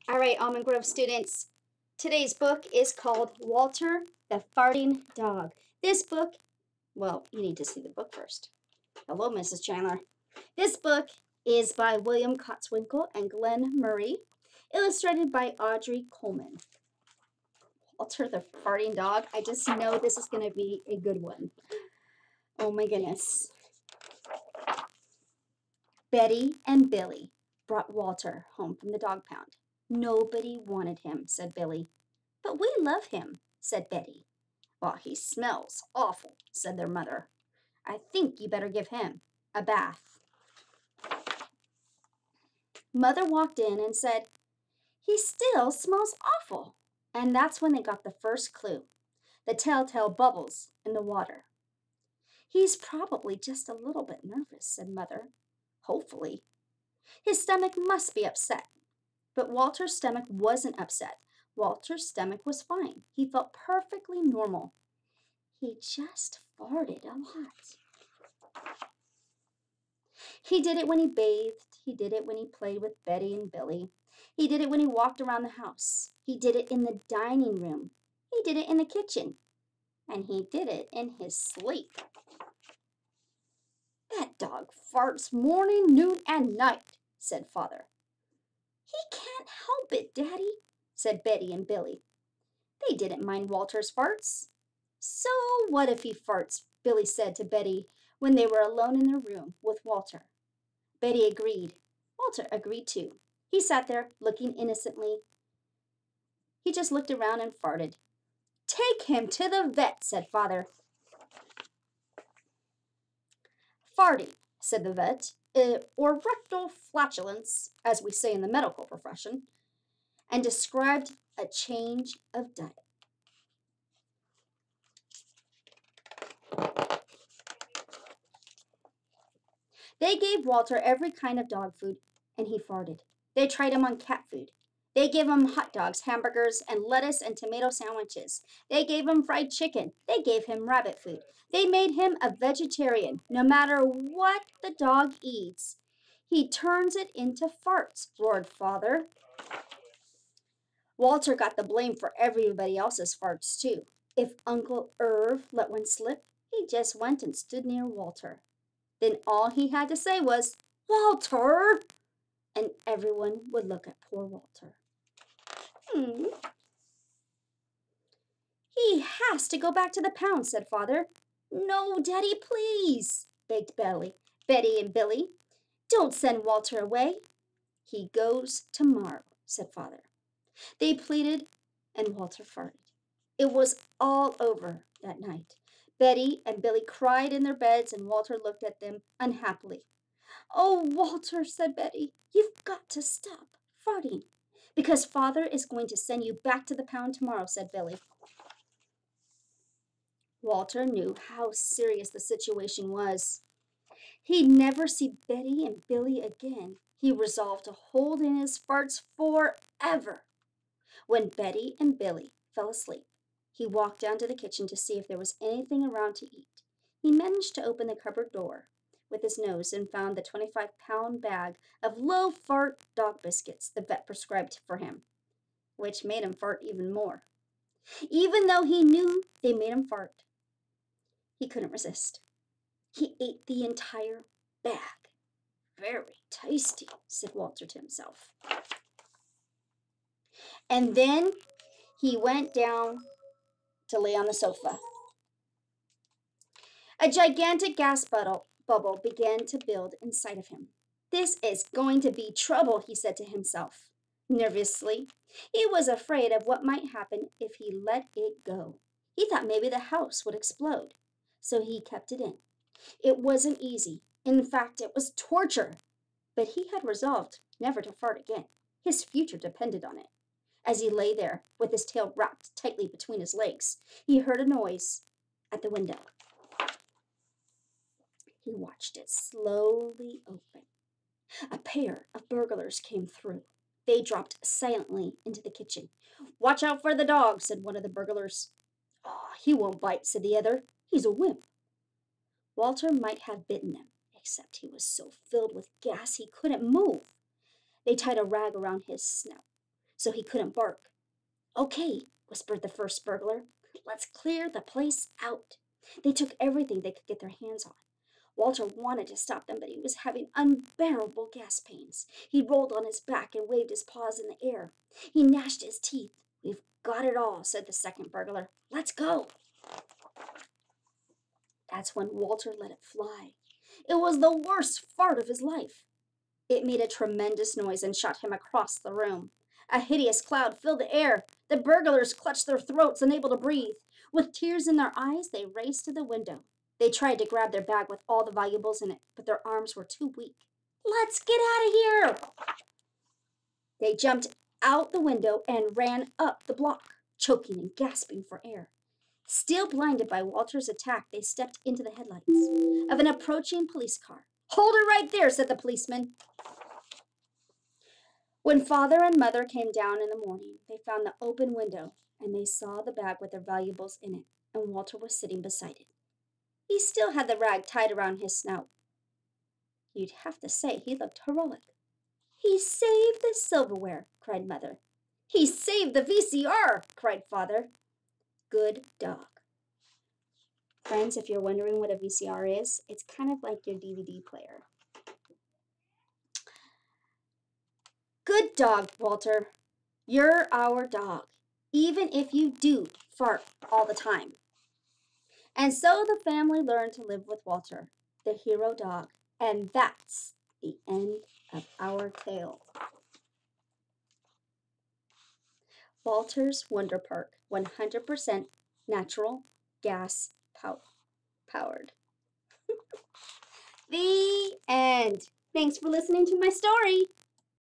All right, Almond Grove students. Today's book is called Walter the Farting Dog. This book, well, you need to see the book first. Hello, Mrs. Chandler. This book is by William Cotswinkle and Glenn Murray, illustrated by Audrey Coleman. Walter the Farting Dog. I just know this is going to be a good one. Oh my goodness. Betty and Billy brought Walter home from the dog pound. Nobody wanted him, said Billy. But we love him, said Betty. Well, he smells awful, said their mother. I think you better give him a bath. Mother walked in and said, he still smells awful. And that's when they got the first clue, the telltale bubbles in the water. He's probably just a little bit nervous, said Mother. Hopefully. His stomach must be upset. But Walter's stomach wasn't upset. Walter's stomach was fine. He felt perfectly normal. He just farted a lot. He did it when he bathed. He did it when he played with Betty and Billy. He did it when he walked around the house. He did it in the dining room. He did it in the kitchen. And he did it in his sleep. That dog farts morning, noon, and night, said Father. He can't help it, Daddy, said Betty and Billy. They didn't mind Walter's farts. So what if he farts? Billy said to Betty when they were alone in their room with Walter. Betty agreed. Walter agreed too. He sat there looking innocently. He just looked around and farted. Take him to the vet, said Father. Farting, said the vet, or rectal flatulence, as we say in the medical profession, and described a change of diet. They gave Walter every kind of dog food, and he farted. They tried him on cat food. They gave him hot dogs, hamburgers, and lettuce and tomato sandwiches. They gave him fried chicken. They gave him rabbit food. They made him a vegetarian. No matter what the dog eats, he turns it into farts, roared Father. Walter got the blame for everybody else's farts, too. If Uncle Irv let one slip, he just went and stood near Walter. Then all he had to say was, Walter! And everyone would look at poor Walter. He has to go back to the pound, said Father. No, Daddy, please, begged Betty and Billy. Don't send Walter away. He goes tomorrow, said Father. They pleaded, and Walter farted. It was all over that night. Betty and Billy cried in their beds, and Walter looked at them unhappily. Oh, Walter, said Betty, you've got to stop farting. Because Father is going to send you back to the pound tomorrow, said Billy. Walter knew how serious the situation was. He'd never see Betty and Billy again. He resolved to hold in his farts forever. When Betty and Billy fell asleep, he walked down to the kitchen to see if there was anything around to eat. He managed to open the cupboard door with his nose and found the 25-pound bag of low-fart dog biscuits the vet prescribed for him, which made him fart even more. Even though he knew they made him fart, he couldn't resist. He ate the entire bag. Very tasty, said Walter to himself. And then he went down to lay on the sofa. A gigantic gas bubble began to build inside of him. This is going to be trouble, he said to himself. Nervously, he was afraid of what might happen if he let it go. He thought maybe the house would explode, so he kept it in. It wasn't easy. In fact, it was torture. But he had resolved never to fart again. His future depended on it. As he lay there, with his tail wrapped tightly between his legs, he heard a noise at the window. He watched it slowly open. A pair of burglars came through. They dropped silently into the kitchen. Watch out for the dog, said one of the burglars. Oh, he won't bite, said the other. He's a wimp. Walter might have bitten them, except he was so filled with gas he couldn't move. They tied a rag around his snout so he couldn't bark. "Okay," whispered the first burglar. "Let's clear the place out." They took everything they could get their hands on. Walter wanted to stop them, but he was having unbearable gas pains. He rolled on his back and waved his paws in the air. He gnashed his teeth. "We've got it all," said the second burglar. "Let's go." That's when Walter let it fly. It was the worst fart of his life. It made a tremendous noise and shot him across the room. A hideous cloud filled the air. The burglars clutched their throats, unable to breathe. With tears in their eyes, they raced to the window. They tried to grab their bag with all the valuables in it, but their arms were too weak. "Let's get out of here!" They jumped out the window and ran up the block, choking and gasping for air. Still blinded by Walter's attack, they stepped into the headlights of an approaching police car. "Hold it right there," said the policeman. When father and mother came down in the morning, they found the open window, and they saw the bag with their valuables in it, and Walter was sitting beside it. He still had the rag tied around his snout. You'd have to say he looked heroic. "He saved the silverware," cried mother. "He saved the VCR," cried father. Good dog. Friends, if you're wondering what a VCR is, it's kind of like your DVD player. Good dog, Walter. You're our dog, even if you do fart all the time. And so the family learned to live with Walter, the hero dog, and that's the end of our tale. Walter's Wonder Park, 100% natural gas powered. The end. Thanks for listening to my story.